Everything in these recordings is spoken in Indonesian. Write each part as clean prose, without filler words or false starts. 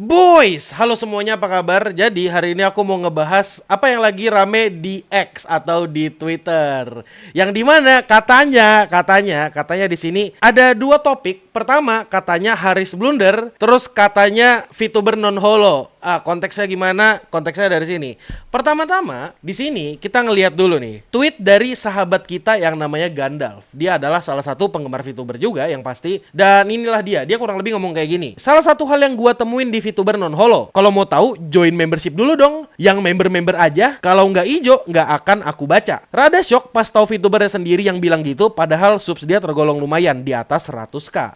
Boys, halo semuanya, apa kabar? Jadi hari ini aku mau ngebahas apa yang lagi rame di X atau di Twitter. Yang dimana katanya di sini ada dua topik. Pertama katanya Haris blunder, terus katanya VTuber non holo. Konteksnya gimana? Konteksnya dari sini. Pertama-tama di sini kita ngelihat dulu nih tweet dari sahabat kita yang namanya Gandalf. Dia adalah salah satu penggemar VTuber juga yang pasti. Dan inilah dia. Dia kurang lebih ngomong kayak gini. Salah satu hal yang gua temuin di VTuber non holo. Kalau mau tahu, join membership dulu dong. Yang member-member aja. Kalau nggak ijo, nggak akan aku baca. Rada shock pas tahu VTubernya sendiri yang bilang gitu. Padahal subs dia tergolong lumayan di atas 100k.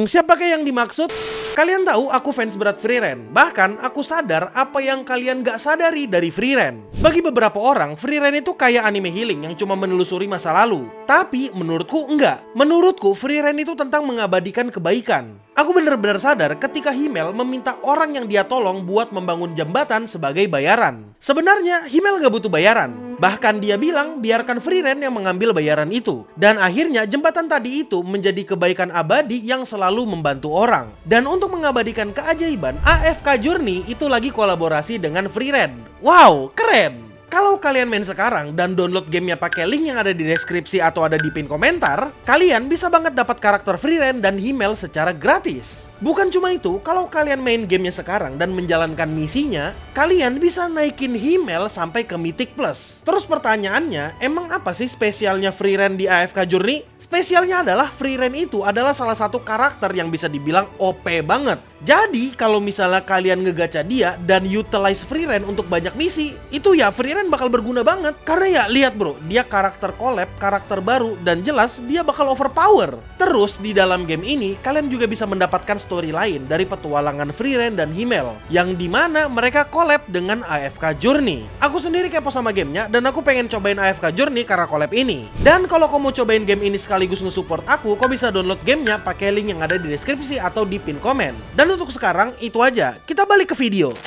Siapakah yang dimaksud? Kalian tahu aku fans berat Frieren. Bahkan aku sadar apa yang kalian gak sadari dari Frieren. Bagi beberapa orang, Frieren itu kayak anime healing yang cuma menelusuri masa lalu. Tapi menurutku enggak. Menurutku Frieren itu tentang mengabadikan kebaikan. Aku benar-benar sadar ketika Himmel meminta orang yang dia tolong buat membangun jembatan sebagai bayaran. Sebenarnya Himmel gak butuh bayaran. Bahkan dia bilang biarkan Frieren yang mengambil bayaran itu. Dan akhirnya jembatan tadi itu menjadi kebaikan abadi yang selalu membantu orang. Dan untuk mengabadikan keajaiban, AFK Journey itu lagi kolaborasi dengan Frieren. Wow, keren! Kalau kalian main sekarang dan download gamenya pakai link yang ada di deskripsi atau ada di pin komentar, kalian bisa banget dapat karakter Frieren dan Himmel secara gratis. Bukan cuma itu, kalau kalian main gamenya sekarang dan menjalankan misinya, kalian bisa naikin Himmel sampai ke Mythic Plus. Terus pertanyaannya, emang apa sih spesialnya Frieren di AFK Journey? Spesialnya adalah Frieren itu adalah salah satu karakter yang bisa dibilang OP banget. Jadi kalau misalnya kalian ngegacha dia dan utilize Frieren untuk banyak misi, itu ya Frieren bakal berguna banget. Karena ya lihat bro, dia karakter collab, karakter baru, dan jelas dia bakal overpower. Terus di dalam game ini, kalian juga bisa mendapatkan story lain dari petualangan Frieren dan Himmel, yang dimana mereka collab dengan AFK Journey. Aku sendiri kepo sama gamenya dan aku pengen cobain AFK Journey karena collab ini. Dan kalau kau mau cobain game ini sekaligus nge-support aku, kau bisa download gamenya pakai link yang ada di deskripsi atau di pin komen. Dan untuk sekarang itu aja, kita balik ke video.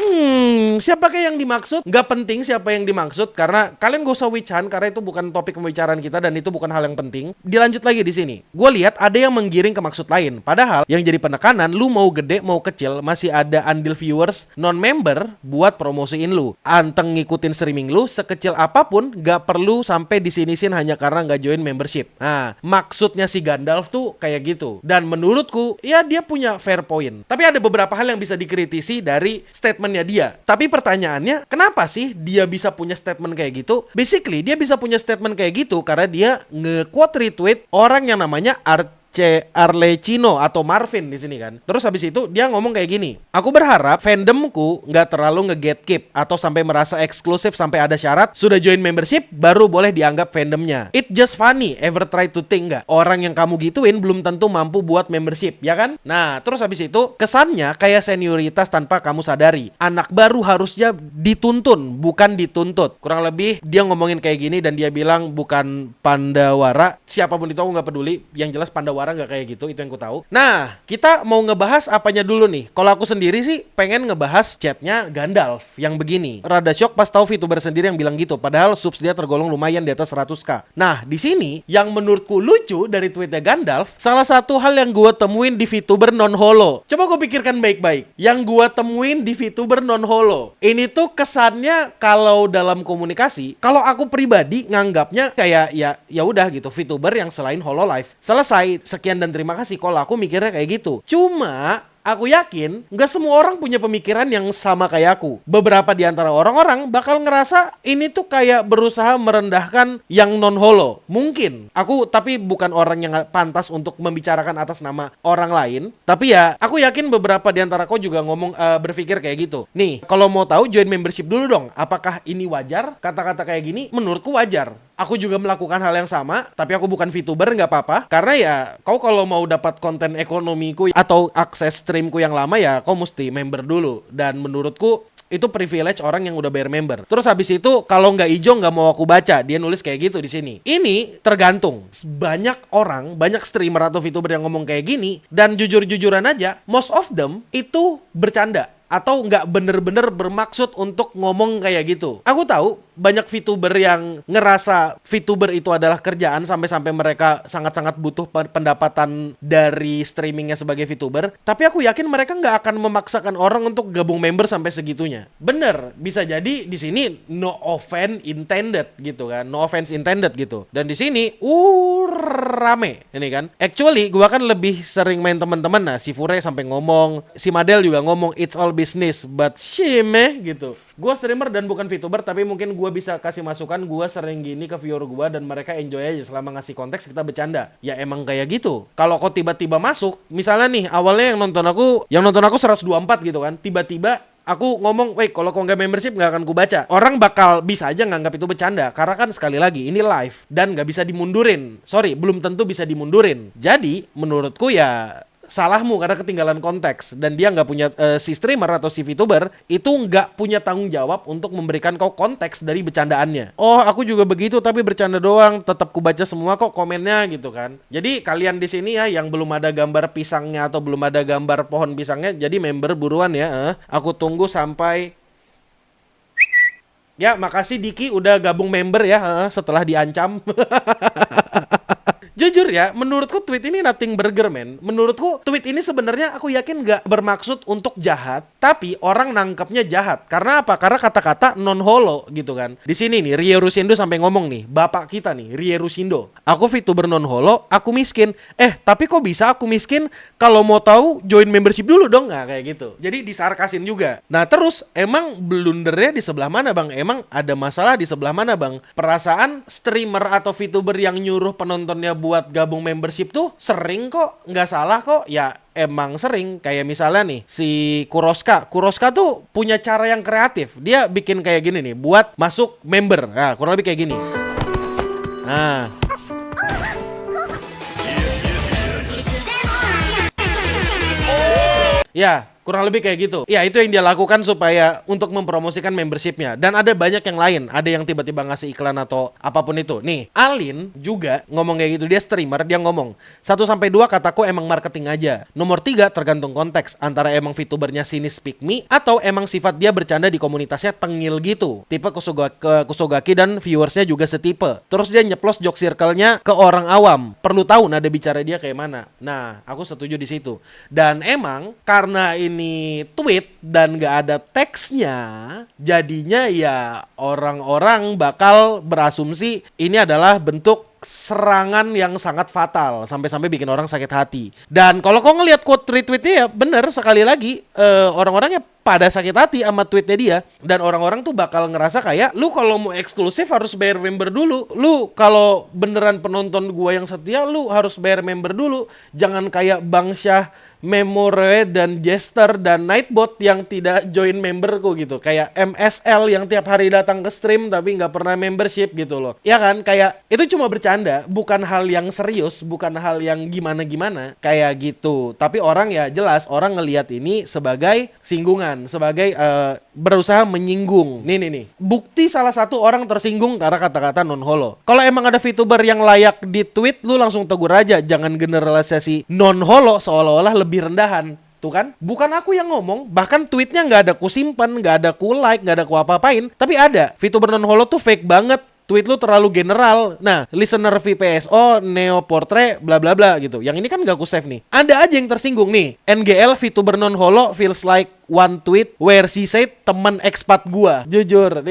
Siapakah yang dimaksud? Gak penting siapa yang dimaksud karena kalian gak usah wican karena itu bukan topik pembicaraan kita dan itu bukan hal yang penting. Dilanjut lagi di sini. Gue lihat ada yang menggiring ke maksud lain. Padahal yang jadi penekanan, lu mau gede mau kecil masih ada andil viewers non-member buat promosiin lu. Anteng ngikutin streaming lu sekecil apapun, gak perlu sampai disinisin hanya karena gak join membership. Nah, maksudnya si Gandalf tuh kayak gitu. Dan menurutku, ya dia punya fair point. Tapi ada beberapa hal yang bisa dikritisi dari statementnya dia. Tapi pertanyaannya, kenapa sih dia bisa punya statement kayak gitu? Basically, dia bisa punya statement kayak gitu karena dia nge-quote retweet orang yang namanya Arlecchino atau Marvin di sini kan. Terus habis itu dia ngomong kayak gini. Aku berharap fandomku nggak terlalu nge-gatekeep atau sampai merasa eksklusif sampai ada syarat sudah join membership baru boleh dianggap fandomnya. It just funny, ever try to think nggak? Orang yang kamu gituin belum tentu mampu buat membership, ya kan? Nah, terus habis itu kesannya kayak senioritas tanpa kamu sadari. Anak baru harusnya dituntun, bukan dituntut. Kurang lebih dia ngomongin kayak gini dan dia bilang bukan Pandawara. Siapapun itu aku nggak peduli. Yang jelas Pandawara nggak kayak gitu, itu yang ku tahu. Nah, kita mau ngebahas apanya dulu nih. Kalau aku sendiri sih pengen ngebahas chatnya Gandalf yang begini. Rada shock pas tahu VTuber sendiri yang bilang gitu. Padahal subs dia tergolong lumayan di atas 100k. Nah, di sini yang menurutku lucu dari tweetnya Gandalf, salah satu hal yang gue temuin di VTuber non holo. Coba gue pikirkan baik-baik. Yang gue temuin di VTuber non holo. Ini tuh kesannya kalau dalam komunikasi, kalau aku pribadi nganggapnya kayak ya udah gitu, VTuber yang selain Hololive. Selesai, sekian dan terima kasih. Kalau aku mikirnya kayak gitu. Cuma aku yakin nggak semua orang punya pemikiran yang sama kayak aku. Beberapa di antara orang-orang bakal ngerasa ini tuh kayak berusaha merendahkan yang non-holo. Mungkin. Aku tapi bukan orang yang pantas untuk membicarakan atas nama orang lain. Tapi ya aku yakin beberapa di antara kau juga berpikir kayak gitu. Nih, kalau mau tahu join membership dulu dong. Apakah ini wajar? Kata-kata kayak gini menurutku wajar. Aku juga melakukan hal yang sama, tapi aku bukan VTuber, nggak apa-apa. Karena ya, kau kalau mau dapat konten ekonomiku atau akses streamku yang lama ya, kau mesti member dulu. Dan menurutku itu privilege orang yang udah bayar member. Terus habis itu kalau nggak ijo nggak mau aku baca. Dia nulis kayak gitu di sini. Ini tergantung. Banyak orang, banyak streamer atau VTuber yang ngomong kayak gini. Dan jujur-jujuran aja, most of them itu bercanda. atau nggak bener-bener bermaksud untuk ngomong kayak gitu. Aku tahu banyak VTuber yang ngerasa VTuber itu adalah kerjaan sampai-sampai mereka sangat-sangat butuh pendapatan dari streamingnya sebagai VTuber. Tapi aku yakin mereka nggak akan memaksakan orang untuk gabung member sampai segitunya. Bener, bisa jadi di sini no offense intended gitu kan, no offense intended gitu. Dan di sini rame ini kan. Actually, gua kan lebih sering main teman-teman. Nah, si Fure sampai ngomong, si Madel juga ngomong it's all business, but shame gitu. Gue streamer dan bukan VTuber, tapi mungkin gue bisa kasih masukan. Gue sering gini ke viewer gue dan mereka enjoy aja selama ngasih konteks kita bercanda. Ya emang kayak gitu. Kalau kau tiba-tiba masuk, misalnya nih awalnya yang nonton aku 124 gitu kan, tiba-tiba aku ngomong, wait, kalau kau nggak membership nggak akan ku baca. Orang bakal bisa aja nganggap itu bercanda, karena kan sekali lagi ini live dan nggak bisa dimundurin. Sorry, belum tentu bisa dimundurin. Jadi menurutku ya salahmu karena ketinggalan konteks, dan dia nggak punya si streamer atau si VTuber itu nggak punya tanggung jawab untuk memberikan kau konteks dari bercandaannya. Oh, aku juga begitu tapi bercanda doang, tetap ku baca semua kok komennya gitu kan. Jadi kalian di sini ya yang belum ada gambar pisangnya atau belum ada gambar pohon pisangnya, jadi member buruan ya. Aku tunggu sampai ya, makasih Diki udah gabung member ya setelah diancam. Jujur ya, menurutku tweet ini nothing burger, men. Menurutku tweet ini sebenarnya aku yakin gak bermaksud untuk jahat, tapi orang nangkepnya jahat. Karena apa? Karena kata-kata non holo gitu kan. Di sini nih Rie Rusindo sampai ngomong nih, bapak kita nih Rie Rusindo, aku VTuber non holo, aku miskin. Tapi kok bisa aku miskin? Kalau mau tahu join membership dulu dong. Nah, kayak gitu. Jadi disarkasin juga. Nah, terus emang blundernya di sebelah mana, Bang? Emang ada masalah di sebelah mana, Bang? Perasaan streamer atau VTuber yang nyuruh penontonnya buat gabung membership tuh sering kok, nggak salah kok. Ya emang sering. Kayak misalnya nih si Kuroska tuh punya cara yang kreatif. Dia bikin kayak gini nih buat masuk member. Nah, kurang lebih kayak gini. Nah, ya kurang lebih kayak gitu. Ya itu yang dia lakukan supaya untuk mempromosikan membershipnya. Dan ada banyak yang lain. Ada yang tiba-tiba ngasih iklan atau apapun itu. Nih, Alin juga ngomong kayak gitu. Dia streamer, dia ngomong 1-2 kataku emang marketing aja. Nomor 3 tergantung konteks. Antara emang VTubernya sinis pick me, atau emang sifat dia bercanda di komunitasnya tengil gitu. Tipe Kusogaki dan viewersnya juga setipe. Terus dia nyeplos joke circle-nya ke orang awam. Perlu tahu nada bicara dia kayak mana. Nah, aku setuju di situ. Dan emang karena ini tweet dan gak ada teksnya, jadinya ya orang-orang bakal berasumsi ini adalah bentuk serangan yang sangat fatal sampai-sampai bikin orang sakit hati. Dan kalau kau ngelihat quote retweetnya ya bener, sekali lagi orang-orangnya pada sakit hati sama tweetnya dia. Dan orang-orang tuh bakal ngerasa kayak lu kalau mau eksklusif harus bayar member dulu. Lu kalau beneran penonton gua yang setia lu harus bayar member dulu. Jangan kayak Bang Syah, Memore dan Jester dan Nightbot yang tidak join memberku gitu. Kayak MSL yang tiap hari datang ke stream tapi nggak pernah membership gitu loh. Ya kan, kayak itu cuma bercanda, bukan hal yang serius, bukan hal yang gimana-gimana kayak gitu. Tapi orang ya jelas orang ngelihat ini sebagai singgungan, sebagai berusaha menyinggung. Nih. Bukti salah satu orang tersinggung karena kata-kata non holo. Kalau emang ada VTuber yang layak di tweet, lu langsung tegur aja. Jangan generalisasi non holo seolah-olah lebih rendahan. Tuh kan, bukan aku yang ngomong. Bahkan tweetnya nggak ada ku simpen, nggak ada ku like, nggak ada ku apa-apain. Tapi ada, VTuber non holo tuh fake banget. Tweet lu terlalu general. Nah, listener VPSO, Neo Portrait, bla bla bla gitu. Yang ini kan gak ku save nih. Ada aja yang tersinggung nih. NGL VTuber non holo feels like one tweet where she said teman expat gua. Jujur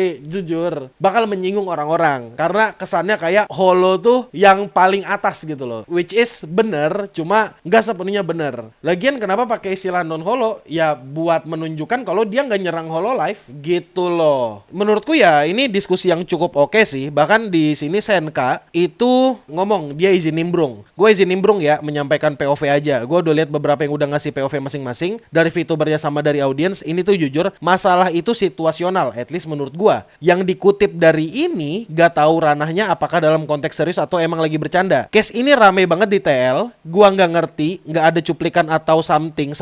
bakal menyinggung orang-orang karena kesannya kayak holo tuh yang paling atas gitu loh. Which is bener, cuma gak sepenuhnya bener. Lagian kenapa pakai istilah non holo? Ya buat menunjukkan kalau dia gak nyerang holo live gitu loh. Menurutku ya ini diskusi yang cukup oke sih. Bahkan di sini Senka itu ngomong dia izin nimbrung. Gue izin nimbrung ya, menyampaikan POV aja. Gue udah lihat beberapa yang udah ngasih POV masing-masing dari VTubernya sama dari audiens. Ini tuh jujur masalah itu situasional, at least menurut gua. Yang dikutip dari ini gak tahu ranahnya apakah dalam konteks serius atau emang lagi bercanda. Case ini rame banget di TL. Gua nggak ngerti, nggak ada cuplikan atau something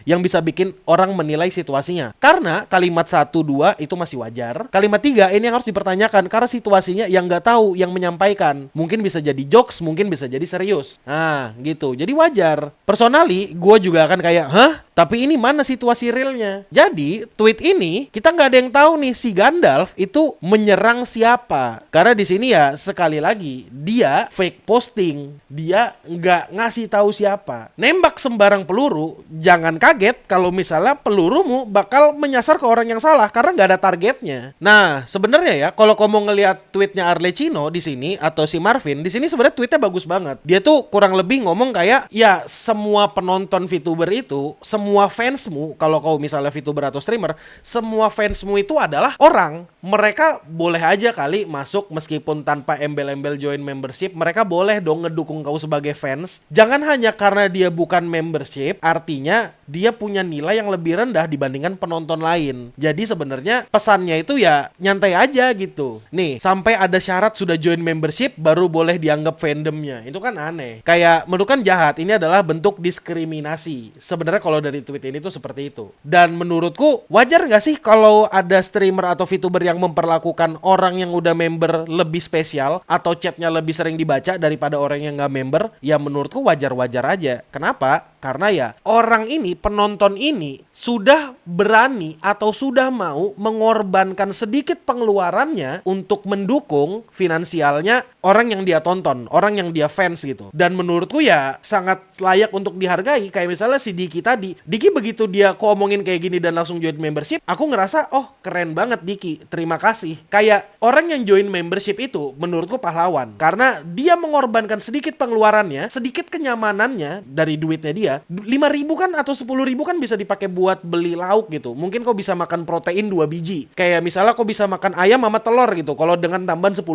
yang bisa bikin orang menilai situasinya. Karena kalimat 1-2 itu masih wajar. Kalimat 3 ini yang harus dipertanyakan karena situasinya yang nggak tahu yang menyampaikan. Mungkin bisa jadi jokes, mungkin bisa jadi serius. Nah gitu, jadi wajar. Personally gua juga akan kayak, hah? Tapi ini mana situasi realnya. Jadi tweet ini kita nggak ada yang tahu nih si Gandalf itu menyerang siapa. Karena di sini ya sekali lagi dia fake posting, dia nggak ngasih tahu siapa. Nembak sembarang peluru, jangan kaget kalau misalnya pelurumu bakal menyasar ke orang yang salah karena nggak ada targetnya. Nah sebenarnya ya kalau kamu mau ngelihat tweetnya Arlecchino di sini atau si Marvin di sini sebenarnya tweetnya bagus banget. Dia tuh kurang lebih ngomong kayak ya semua penonton VTuber itu, semua fansmu, kalau kau misalnya VTuber atau streamer, semua fansmu itu adalah orang. Mereka boleh aja kali masuk meskipun tanpa embel-embel join membership, mereka boleh dong ngedukung kau sebagai fans. Jangan hanya karena dia bukan membership, artinya dia punya nilai yang lebih rendah dibandingkan penonton lain. Jadi sebenarnya pesannya itu ya nyantai aja gitu. Nih, sampai ada syarat sudah join membership baru boleh dianggap fandomnya. Itu kan aneh. Kayak menurut kan jahat. Ini adalah bentuk diskriminasi. Sebenarnya kalau dari tweet ini tuh seperti itu. Dan menurutku wajar gak sih kalau ada streamer atau VTuber yang memperlakukan orang yang udah member lebih spesial atau chatnya lebih sering dibaca daripada orang yang gak member? Ya menurutku wajar-wajar aja. Kenapa? Karena ya orang ini, penonton ini sudah berani atau sudah mau mengorbankan sedikit pengeluarannya untuk mendukung finansialnya orang yang dia tonton, orang yang dia fans gitu. Dan menurutku ya sangat layak untuk dihargai. Kayak misalnya si Diki tadi, Diki begitu dia ngomongin kayak gini dan langsung join membership, aku ngerasa oh keren banget Diki, terima kasih. Kayak orang yang join membership itu menurutku pahlawan, karena dia mengorbankan sedikit pengeluarannya, sedikit kenyamanannya dari duitnya dia. 5.000 kan atau 10.000 kan bisa dipakai buat beli lauk gitu. Mungkin kau bisa makan protein 2 biji. Kayak misalnya kau bisa makan ayam sama telur gitu, kalau dengan tambahan 10.000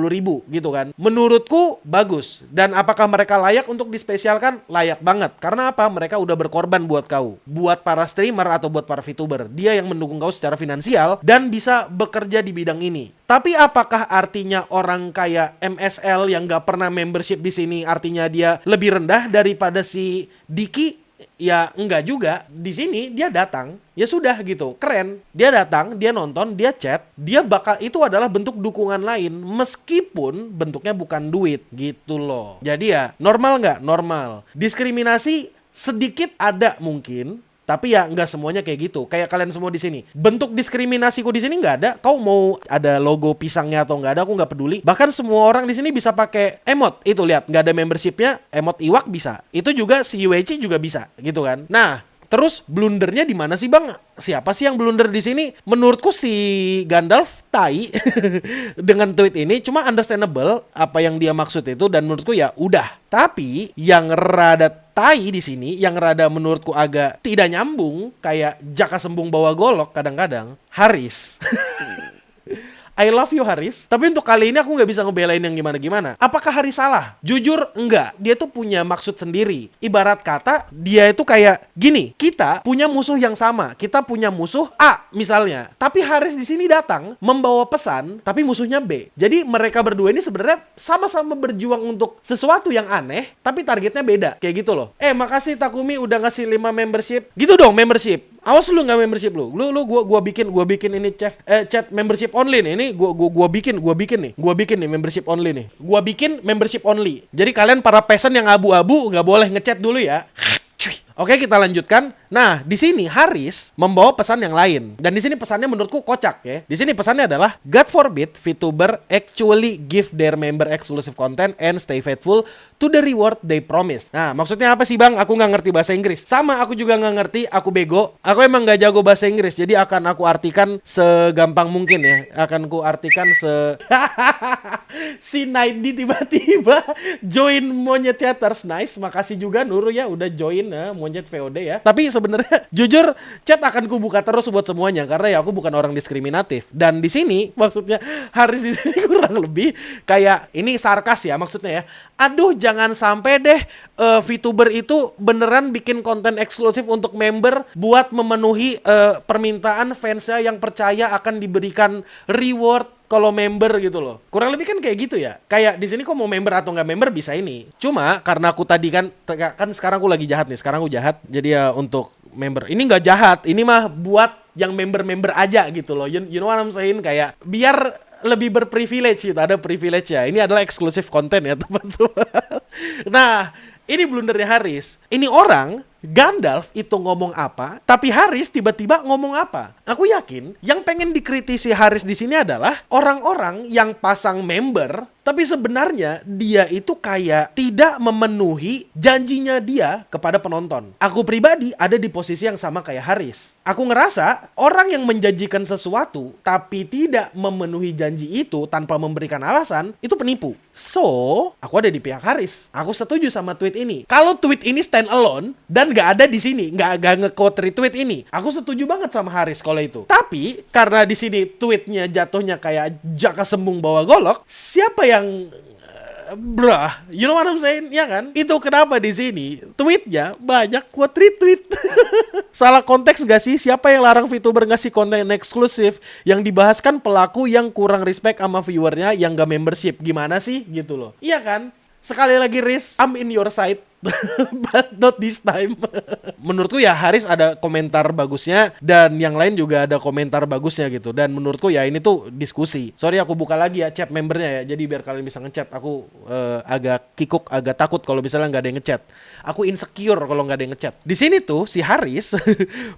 gitu kan. Menurutku bagus. Dan apakah mereka layak untuk dispesialkan? Layak banget. Karena apa? Mereka udah berkorban buat kau, buat para streamer atau buat para VTuber. Dia yang mendukung kau secara finansial dan bisa bekerja di bidang ini. Tapi apakah artinya orang kayak MSL yang gak pernah membership di sini artinya dia lebih rendah daripada si Diki? Ya enggak juga. Di sini dia datang, ya sudah gitu, keren. Dia datang, dia nonton, dia chat, dia bakal, itu adalah bentuk dukungan lain meskipun bentuknya bukan duit gitu loh. Jadi ya normal nggak? Normal. Diskriminasi sedikit ada mungkin, tapi ya nggak semuanya kayak gitu. Kayak kalian semua di sini. Bentuk diskriminasiku di sini nggak ada. Kau mau ada logo pisangnya atau nggak ada, aku nggak peduli. Bahkan semua orang di sini bisa pakai emot. Itu lihat, nggak ada membershipnya, emot iwak bisa. Itu juga si UEC juga bisa, gitu kan. Nah, terus blundernya di mana sih bang? Siapa sih yang blunder di sini? Menurutku si Gandalf tai dengan tweet ini cuma understandable apa yang dia maksud itu, dan menurutku ya udah. Tapi yang rada tai di sini, yang rada menurutku agak tidak nyambung, kayak Jaka Sembung bawa golok kadang-kadang, Haris. I love you Haris, tapi untuk kali ini aku gak bisa ngebelain yang gimana-gimana. Apakah Haris salah? Jujur enggak. Dia tuh punya maksud sendiri. Ibarat kata dia itu kayak gini, kita punya musuh yang sama. Kita punya musuh A misalnya, tapi Haris di sini datang membawa pesan, tapi musuhnya B. Jadi mereka berdua ini sebenarnya sama-sama berjuang untuk sesuatu yang aneh, tapi targetnya beda. Kayak gitu loh. Makasih Takumi udah ngasih 5 membership. Gitu dong membership. Awas lu nggak membership lu. Gua bikin ini chat membership only nih. Ini gua bikin nih membership only nih. Gua bikin membership only. Jadi kalian para peasant yang abu-abu nggak boleh ngechat dulu ya. Oke, kita lanjutkan. Nah, di sini Haris membawa pesan yang lain. Dan di sini pesannya menurutku kocak ya. Di sini pesannya adalah God forbid VTuber actually give their member exclusive content and stay faithful to the reward they promised. Nah, maksudnya apa sih bang? Aku nggak ngerti bahasa Inggris. Sama, aku juga nggak ngerti. Aku bego. Aku emang nggak jago bahasa Inggris. Jadi akan aku artikan segampang mungkin ya. Akan ku artikan si Naidi tiba-tiba join Monyet Chatters. Nice, makasih juga Nur ya udah join Monyet VOD ya. Tapi sebenarnya jujur chat akan ku buka terus buat semuanya karena ya aku bukan orang diskriminatif. Dan di sini maksudnya Haris di sini kurang lebih kayak ini sarkas ya maksudnya ya. Aduh jangan sampai deh VTuber itu beneran bikin konten eksklusif untuk member buat memenuhi permintaan fansnya yang percaya akan diberikan reward kalau member gitu loh. Kurang lebih kan kayak gitu ya. Kayak di sini kok mau member atau nggak member bisa ini. Cuma karena aku tadi kan sekarang aku lagi jahat nih. Sekarang aku jahat. Jadi ya untuk member. Ini nggak jahat. Ini mah buat yang member-member aja gitu loh. You know what I'm saying? Kayak biar lebih berprivilege gitu. Ada privilege ya. Ini adalah eksklusif konten ya teman-teman. Nah, Ini blundernya Haris. Ini orang Gandalf itu ngomong apa, tapi Haris tiba-tiba ngomong apa. Aku yakin yang pengen dikritisi Haris di sini adalah orang-orang yang pasang member, tapi sebenarnya dia itu kayak tidak memenuhi janjinya dia kepada penonton. Aku pribadi ada di posisi yang sama kayak Haris. Aku ngerasa orang yang menjanjikan sesuatu tapi tidak memenuhi janji itu tanpa memberikan alasan, itu penipu. So, aku ada di pihak Haris. Aku setuju sama tweet ini. Kalau tweet ini stand alone dan gak ada di sini, gak nge-quote retweet ini, aku setuju banget sama Haris kalau itu. Tapi karena di sini tweetnya jatuhnya kayak jaka sembung bawa golok, siapa yang brah, you know what I'm saying? Ya kan? Itu kenapa di sini tweetnya banyak quote retweet. Salah konteks gak sih? Siapa yang larang VTuber ngasih konten eksklusif? Yang dibahas kan pelaku yang kurang respect sama viewernya yang gak membership. Gimana sih? Gitu loh. Iya kan? Sekali lagi Riz, I'm in your side. But not this time. Menurutku ya Haris ada komentar bagusnya dan yang lain juga ada komentar bagusnya gitu. Dan menurutku ya ini tuh diskusi. Sorry aku buka lagi ya chat membernya ya. Jadi biar kalian bisa ngechat. Aku agak kikuk, agak takut kalau misalnya nggak ada yang ngechat. Aku insecure kalau nggak ada yang ngechat. Di sini tuh si Haris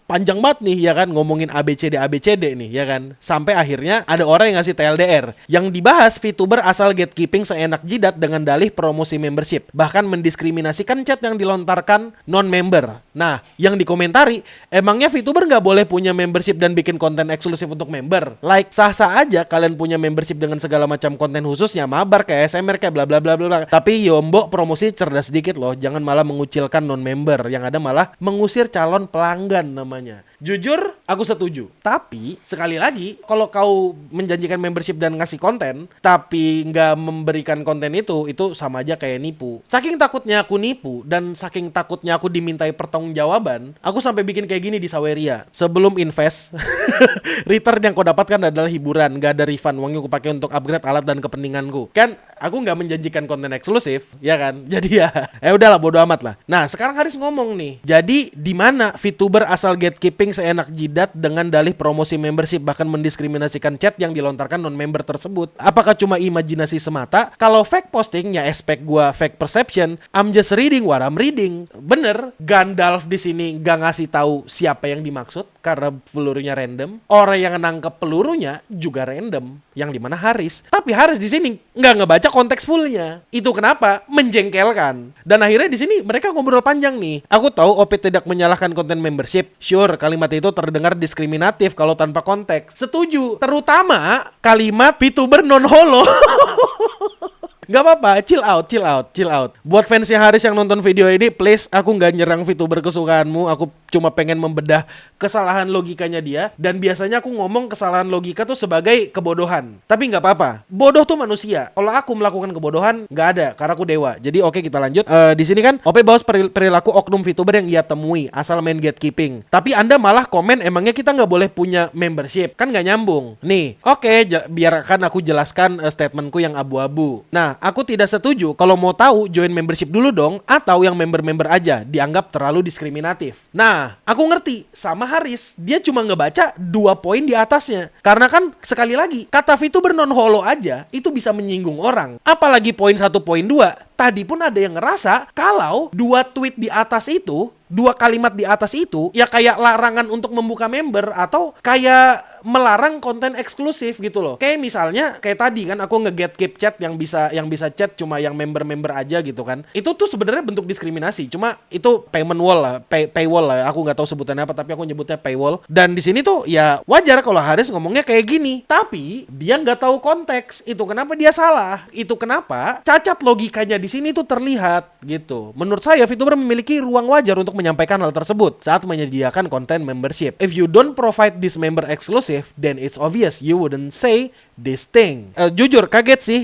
panjang banget nih ya kan ngomongin ABCD nih ya kan. Sampai akhirnya ada orang yang ngasih TLDR. Yang dibahas VTuber asal gatekeeping seenak jidat dengan dalih promosi membership. Bahkan mendiskriminasikan chat yang dilontarkan non-member. Nah, yang dikomentari, emangnya VTuber nggak boleh punya membership dan bikin konten eksklusif untuk member? Like, sah-sah aja kalian punya membership dengan segala macam konten khususnya, mabar kayak SMR kayak bla bla bla bla. Tapi Yombo promosi cerdas sedikit loh, jangan malah mengucilkan non-member, yang ada malah mengusir calon pelanggan namanya. Jujur, aku setuju. Tapi, sekali lagi, kalau kau menjanjikan membership dan ngasih konten, tapi nggak memberikan konten itu sama aja kayak nipu. Saking takutnya aku nipu, dan saking takutnya aku dimintai pertanggungjawaban, aku sampai bikin kayak gini di Saweria. Sebelum invest, return yang kau dapatkan adalah hiburan, gak ada refund. Uangnya aku pakai untuk upgrade alat dan kepentinganku. Kan aku nggak menjanjikan konten eksklusif, ya kan? Jadi ya, udahlah bodo amat lah. Nah, sekarang Haris ngomong nih. Jadi di mana VTuber asal gatekeeping seenak jidat dengan dalih promosi membership bahkan mendiskriminasikan chat yang dilontarkan non-member tersebut? Apakah cuma imajinasi semata? Kalau fake posting ya expect gua fake perception. I'm just reading what I'm reading. Bener, Gandalf di sini gak ngasih tahu siapa yang dimaksud karena pelurunya random. Orang yang nangkep pelurunya juga random, yang dimana Haris. Tapi Haris di sini nggak ngebaca konteks fullnya. Itu kenapa menjengkelkan. Dan akhirnya di sini mereka ngobrol panjang nih. Aku tahu OP tidak menyalahkan konten membership. Sure, kalimat itu terdengar diskriminatif kalau tanpa konteks. Setuju. Terutama kalimat VTuber non-holo. Gak apa-apa, chill out. Buat fansnya Haris yang nonton video ini, please, aku gak nyerang VTuber kesukaanmu. Aku cuma pengen membedah kesalahan logikanya dia. Dan biasanya aku ngomong kesalahan logika tuh sebagai kebodohan. Tapi gak apa-apa, bodoh tuh manusia. Kalau aku melakukan kebodohan, gak ada, karena aku dewa. Jadi oke, kita lanjut. Di sini kan OP bahas perilaku oknum VTuber yang ia temui asal main gatekeeping. Tapi Anda malah komen emangnya kita gak boleh punya membership. Kan gak nyambung. Nih, oke, biarkan aku jelaskan statementku yang abu-abu. Nah, aku tidak setuju. Kalau mau tahu, join membership dulu dong. Atau yang member-member aja, dianggap terlalu diskriminatif. Nah, aku ngerti. Sama Haris, dia cuma ngebaca 2 poin di atasnya. Karena kan, sekali lagi, kata VTuber non-holo aja, itu bisa menyinggung orang. Apalagi poin 1, poin 2. Tadi pun ada yang ngerasa kalau 2 tweet di atas itu, 2 kalimat di atas itu, ya kayak larangan untuk membuka member atau kayak melarang konten eksklusif gitu loh. Kayak misalnya kayak tadi kan aku nge-gatekeep chat yang bisa chat cuma yang member-member aja gitu kan. Itu tuh sebenarnya bentuk diskriminasi. Cuma itu payment wall lah, paywall lah. Aku nggak tahu sebutannya apa tapi aku nyebutnya paywall. Dan di sini tuh ya wajar kalau Haris ngomongnya kayak gini. Tapi dia nggak tahu konteks. Itu kenapa dia salah. Itu kenapa cacat logikanya di sini tuh terlihat gitu. Menurut saya VTuber memiliki ruang wajar untuk menyampaikan hal tersebut saat menyediakan konten membership. If you don't provide this member exclusive, then it's obvious you wouldn't say this thing. Jujur kaget sih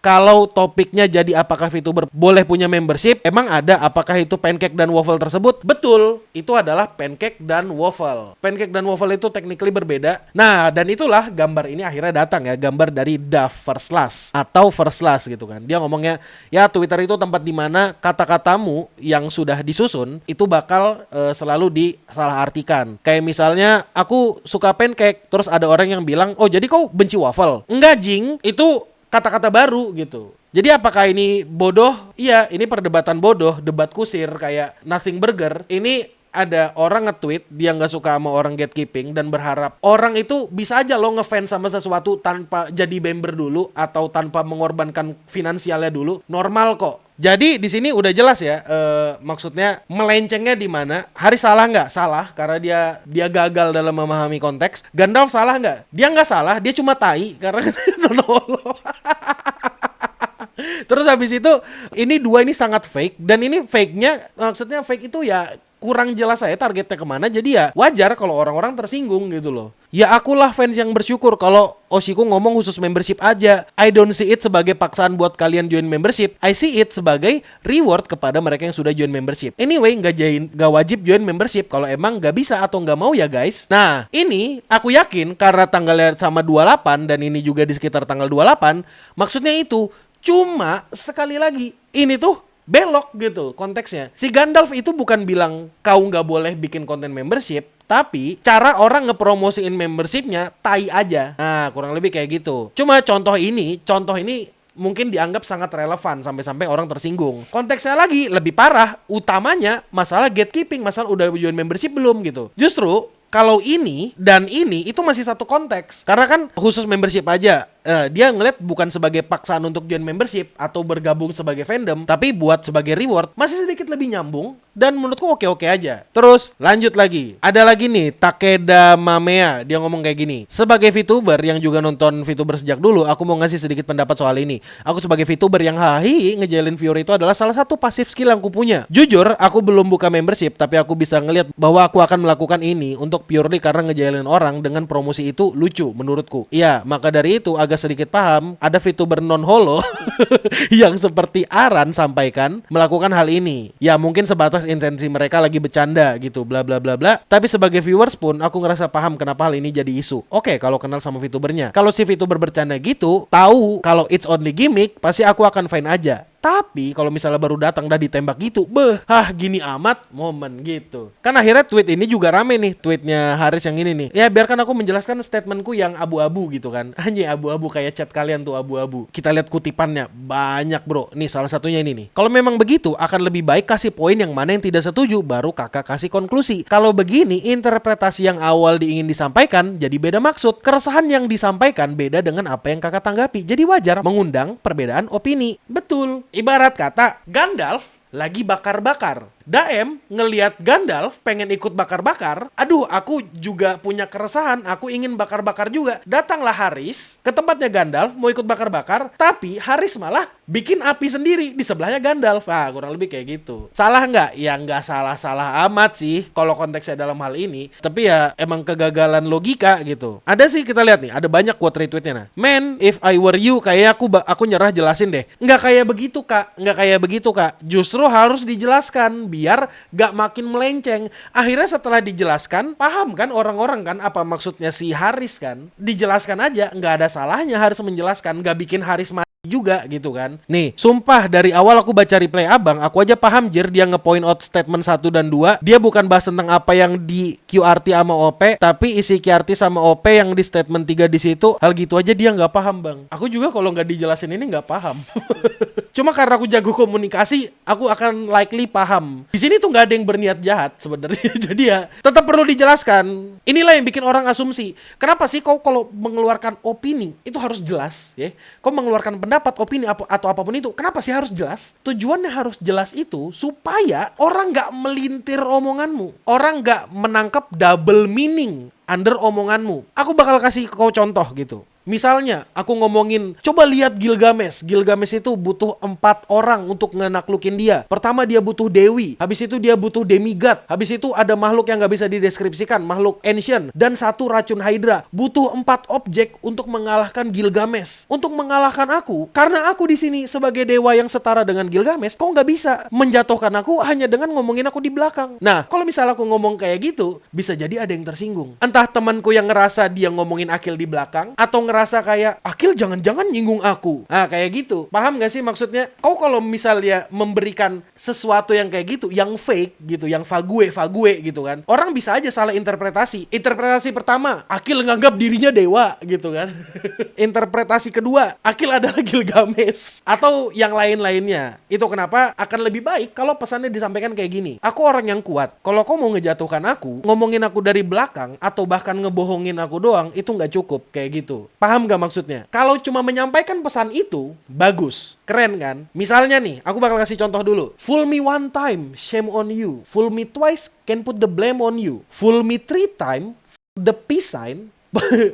kalau topiknya jadi apakah VTuber boleh punya membership, emang ada apakah itu pancake dan waffle tersebut? Betul, itu adalah pancake dan waffle. Pancake dan waffle itu technically berbeda. Nah, dan itulah gambar ini akhirnya datang ya, gambar dari Dave Verslas atau Verslas gitu kan. Dia ngomongnya, ya Twitter itu tempat dimana kata-katamu yang sudah disusun itu bakal selalu disalahartikan. Kayak misalnya, aku suka pancake, terus ada orang yang bilang, oh jadi kau benci waffle? Enggak jing, itu kata-kata baru gitu. Jadi apakah ini bodoh? Iya, ini perdebatan bodoh, debat kusir kayak Nothing Burger. Ini ada orang nge-tweet dia nggak suka sama orang gatekeeping dan berharap orang itu bisa aja lo ngefans sama sesuatu tanpa jadi member dulu atau tanpa mengorbankan finansialnya dulu. Normal kok. Jadi di sini udah jelas ya, maksudnya melencengnya di mana. Haris salah nggak? Salah, karena dia gagal dalam memahami konteks. Gandalf salah nggak? Dia nggak salah, dia cuma tai karena nololo. Terus habis itu ini dua ini sangat fake dan ini fake-nya maksudnya fake itu ya kurang jelas saya targetnya kemana, jadi ya wajar kalau orang-orang tersinggung gitu loh. Ya akulah fans yang bersyukur kalau Oshiko ngomong khusus membership aja. I don't see it sebagai paksaan buat kalian join membership. I see it sebagai reward kepada mereka yang sudah join membership. Anyway, nggak wajib join membership kalau emang nggak bisa atau nggak mau ya guys. Nah, ini aku yakin karena tanggalnya sama 28 dan ini juga di sekitar tanggal 28, maksudnya itu cuma sekali lagi ini tuh belok gitu konteksnya. Si Gandalf itu bukan bilang kau nggak boleh bikin konten membership, tapi cara orang ngepromosiin membershipnya tai aja. Nah, kurang lebih kayak gitu. Cuma contoh ini mungkin dianggap sangat relevan sampai-sampai orang tersinggung. Konteksnya lagi lebih parah, utamanya masalah gatekeeping, masalah udah join membership belum gitu. Justru kalau ini dan ini itu masih satu konteks. Karena kan khusus membership aja. Dia ngeliat bukan sebagai paksaan untuk join membership atau bergabung sebagai fandom, tapi buat sebagai reward. Masih sedikit lebih nyambung dan menurutku oke-oke aja. Terus lanjut lagi. Ada lagi nih Takeda Mamea, dia ngomong kayak gini. Sebagai VTuber yang juga nonton VTuber sejak dulu, aku mau ngasih sedikit pendapat soal ini. Aku sebagai VTuber yang hahi ngejalin viewer itu adalah salah satu pasif skill yang aku punya. Jujur, aku belum buka membership, tapi aku bisa ngeliat bahwa aku akan melakukan ini untuk purely karena ngejalin orang dengan promosi itu lucu menurutku. Iya, maka dari itu agak sedikit paham ada VTuber non holo yang seperti Aran sampaikan melakukan hal ini. Ya mungkin sebatas intensi mereka lagi bercanda gitu bla bla bla bla. Tapi sebagai viewers pun aku ngerasa paham kenapa hal ini jadi isu. Oke, kalau kenal sama VTubernya. Kalau si VTuber bercanda gitu, tahu kalau it's only gimmick, pasti aku akan fine aja. Tapi kalau misalnya baru datang dah ditembak gitu, gini amat momen gitu. Kan akhirnya tweet ini juga rame nih, tweetnya Haris yang ini nih. Ya biarkan aku menjelaskan statementku yang abu-abu gitu kan. Anjing abu-abu kayak chat kalian tuh abu-abu. Kita lihat kutipannya, banyak bro. Nih salah satunya ini nih. Kalau memang begitu akan lebih baik kasih poin yang mana yang tidak setuju, baru kakak kasih konklusi. Kalau begini interpretasi yang awal ingin disampaikan jadi beda maksud. Keresahan yang disampaikan beda dengan apa yang kakak tanggapi. Jadi wajar mengundang perbedaan opini. Betul. Ibarat kata Gandalf lagi bakar-bakar. Daem ngelihat Gandalf pengen ikut bakar-bakar. Aduh, aku juga punya keresahan. Aku ingin bakar-bakar juga. Datanglah Haris ke tempatnya Gandalf mau ikut bakar-bakar. Tapi Haris malah bikin api sendiri di sebelahnya Gandalf. Kurang lebih kayak gitu. Salah nggak? Ya nggak salah-salah amat sih kalau konteksnya dalam hal ini. Tapi ya emang kegagalan logika gitu. Ada sih kita lihat nih. Ada banyak quote retweetnya. Nah, man, if I were you, kayak aku nyerah jelasin deh. Nggak kayak begitu kak. Nggak kayak begitu kak. Justru harus dijelaskan biar gak makin melenceng. Akhirnya setelah dijelaskan, paham kan orang-orang kan apa maksudnya si Haris kan. Dijelaskan aja, gak ada salahnya Haris menjelaskan, gak bikin Haris mati juga gitu kan. Nih, sumpah dari awal aku baca replay abang, aku aja paham jir dia nge-point out statement 1 dan 2. Dia bukan bahas tentang apa yang di QRT sama OP, tapi isi QRT sama OP yang di statement 3 di situ. Hal gitu aja dia gak paham bang. Aku juga kalau gak dijelasin ini gak paham. Cuma karena aku jago komunikasi, aku akan likely paham. Di sini tuh nggak ada yang berniat jahat sebenarnya. Jadi ya tetap perlu dijelaskan. Inilah yang bikin orang asumsi. Kenapa sih kau kalau mengeluarkan opini itu harus jelas, ya? Kau mengeluarkan pendapat, opini atau apapun itu, kenapa sih harus jelas? Tujuannya harus jelas itu supaya orang nggak melintir omonganmu, orang nggak menangkap double meaning under omonganmu. Aku bakal kasih kau contoh gitu. Misalnya, aku ngomongin, coba lihat Gilgamesh. Gilgamesh itu butuh 4 orang untuk ngenaklukin dia. Pertama dia butuh dewi, habis itu dia butuh demigod, habis itu ada makhluk yang gak bisa dideskripsikan, makhluk ancient, dan 1 racun Hydra. Butuh 4 objek untuk mengalahkan Gilgamesh. Untuk mengalahkan aku, karena aku di sini sebagai dewa yang setara dengan Gilgamesh, kau gak bisa menjatuhkan aku hanya dengan ngomongin aku di belakang. Nah, kalau misalnya aku ngomong kayak gitu, bisa jadi ada yang tersinggung. Entah temanku yang ngerasa dia ngomongin Akil di belakang, atau ngerasa kayak Akil jangan-jangan nyinggung aku. Nah kayak gitu. Paham gak sih maksudnya? Kau kalau misalnya memberikan sesuatu yang kayak gitu, yang fake gitu, yang fague gitu kan, orang bisa aja salah interpretasi. Interpretasi pertama, Akil nganggap dirinya dewa gitu kan. Interpretasi kedua, Akil adalah Gilgamesh atau yang lain-lainnya. Itu kenapa akan lebih baik kalau pesannya disampaikan kayak gini. Aku orang yang kuat. Kalau kau mau ngejatuhkan aku, ngomongin aku dari belakang atau bahkan ngebohongin aku doang, itu nggak cukup kayak gitu. Paham gak maksudnya? Kalau cuma menyampaikan pesan itu, bagus. Keren kan? Misalnya nih, aku bakal kasih contoh dulu. Fool me one time, shame on you. Fool me twice, can put the blame on you. Fool me three time, the peace sign.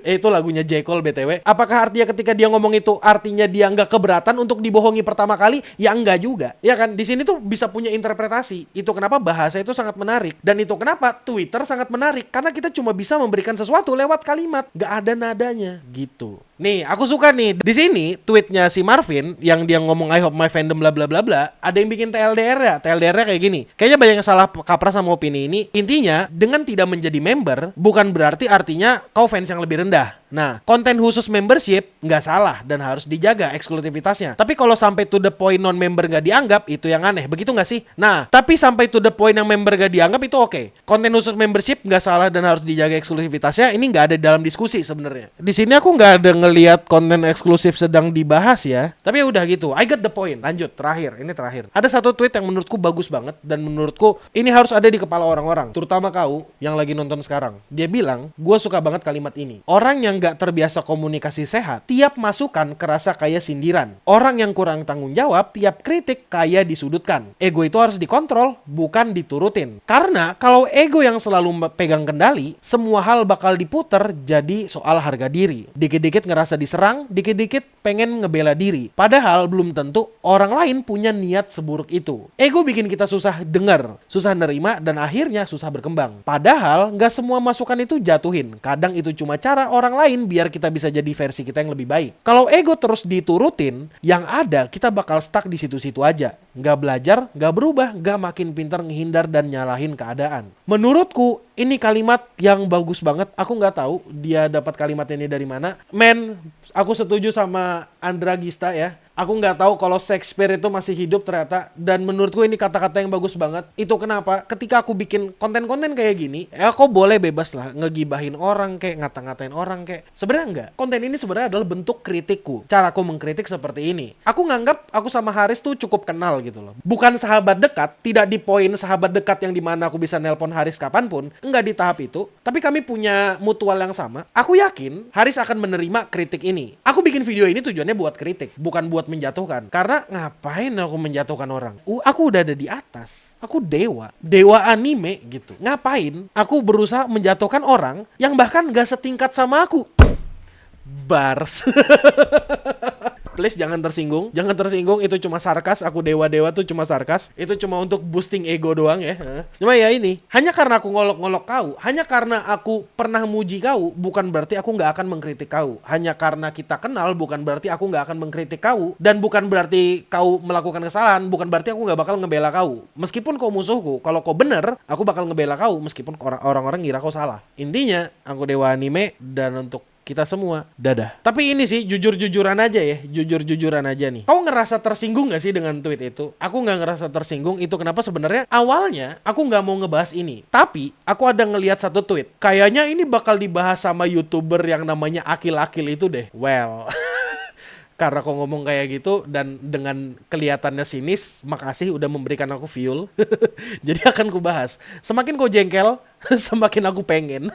Itu lagunya J. Cole BTW. Apakah artinya ketika dia ngomong itu artinya dia nggak keberatan untuk dibohongi pertama kali? Ya enggak juga. Ya kan? Di sini tuh bisa punya interpretasi. Itu kenapa bahasa itu sangat menarik. Dan itu kenapa Twitter sangat menarik. Karena kita cuma bisa memberikan sesuatu lewat kalimat. Nggak ada nadanya. Gitu. Nih, aku suka nih. Di sini tweetnya si Marvin yang dia ngomong I hope my fandom bla bla bla bla, ada yang bikin TLDR ya. TLDR-nya kayak gini. Kayaknya banyak yang salah kaprah sama opini ini. Intinya, dengan tidak menjadi member bukan berarti artinya kau fans yang lebih rendah. Nah, konten khusus membership nggak salah dan harus dijaga eksklusivitasnya. Tapi kalau sampai to the point non-member nggak dianggap, itu yang aneh. Begitu nggak sih? Nah, tapi sampai to the point yang member nggak dianggap itu oke. Konten khusus membership nggak salah dan harus dijaga eksklusivitasnya. Ini nggak ada dalam diskusi sebenarnya. Di sini aku nggak ada ngelihat konten eksklusif sedang dibahas ya. Tapi udah gitu. I got the point. Lanjut. Terakhir. Ini terakhir. Ada satu tweet yang menurutku bagus banget dan menurutku ini harus ada di kepala orang-orang. Terutama kau yang lagi nonton sekarang. Dia bilang, gue suka banget kalimat ini. Orang yang nggak terbiasa komunikasi sehat, tiap masukan kerasa kayak sindiran. Orang yang kurang tanggung jawab, tiap kritik kayak disudutkan. Ego itu harus dikontrol, bukan diturutin. Karena kalau ego yang selalu pegang kendali, semua hal bakal diputer jadi soal harga diri. Dikit-dikit ngerasa diserang, dikit-dikit pengen ngebela diri. Padahal belum tentu orang lain punya niat seburuk itu. Ego bikin kita susah dengar, susah nerima, dan akhirnya susah berkembang. Padahal nggak semua masukan itu jatuhin. Kadang itu cuma cara orang lain biar kita bisa jadi versi kita yang lebih baik. Kalau ego terus diturutin, yang ada kita bakal stuck di situ-situ aja. Nggak belajar, nggak berubah, nggak makin pintar ngehindar dan nyalahin keadaan. Menurutku, ini kalimat yang bagus banget. Aku nggak tahu dia dapat kalimat ini dari mana. Men, aku setuju sama Andra Gista ya. Aku nggak tahu kalau Shakespeare itu masih hidup ternyata. Dan menurutku ini kata-kata yang bagus banget. Itu kenapa? Ketika aku bikin konten-konten kayak gini, ya kau boleh bebas lah ngegibahin orang kayak ngata-ngatain orang kayak. Sebenarnya enggak. Konten ini sebenarnya adalah bentuk kritikku. Cara aku mengkritik seperti ini. Aku nganggap aku sama Haris tuh cukup kenal gitu loh. Bukan sahabat dekat, tidak di poin sahabat dekat yang dimana aku bisa nelpon Haris kapanpun. Enggak di tahap itu. Tapi kami punya mutual yang sama. Aku yakin Haris akan menerima kritik ini. Aku bikin video ini tujuannya buat kritik, bukan buat menjatuhkan. Karena ngapain aku menjatuhkan orang? Aku udah ada di atas. Aku dewa. Dewa anime gitu. Ngapain aku berusaha menjatuhkan orang yang bahkan gak setingkat sama aku? Bars. Please jangan tersinggung. Jangan tersinggung, itu cuma sarkas. Aku dewa-dewa tuh cuma sarkas. Itu cuma untuk boosting ego doang ya. Cuma ya ini, hanya karena aku ngolok-ngolok kau, hanya karena aku pernah muji kau, bukan berarti aku gak akan mengkritik kau. Hanya karena kita kenal, bukan berarti aku gak akan mengkritik kau. Dan bukan berarti kau melakukan kesalahan, bukan berarti aku gak bakal ngebela kau. Meskipun kau musuhku, kalau kau bener, aku bakal ngebela kau. Meskipun orang-orang ngira kau salah. Intinya, aku dewa anime, dan untuk kita semua, dadah. Tapi ini sih, jujur-jujuran aja ya. Jujur-jujuran aja nih. Kau ngerasa tersinggung gak sih dengan tweet itu? Aku gak ngerasa tersinggung. Itu kenapa sebenarnya awalnya aku gak mau ngebahas ini. Tapi aku ada ngelihat satu tweet. Kayaknya ini bakal dibahas sama YouTuber yang namanya Akil-Akil itu deh. Well, karena kau ngomong kayak gitu dan dengan kelihatannya sinis, makasih udah memberikan aku fuel. Jadi akan ku bahas. Semakin kau jengkel, semakin aku pengen.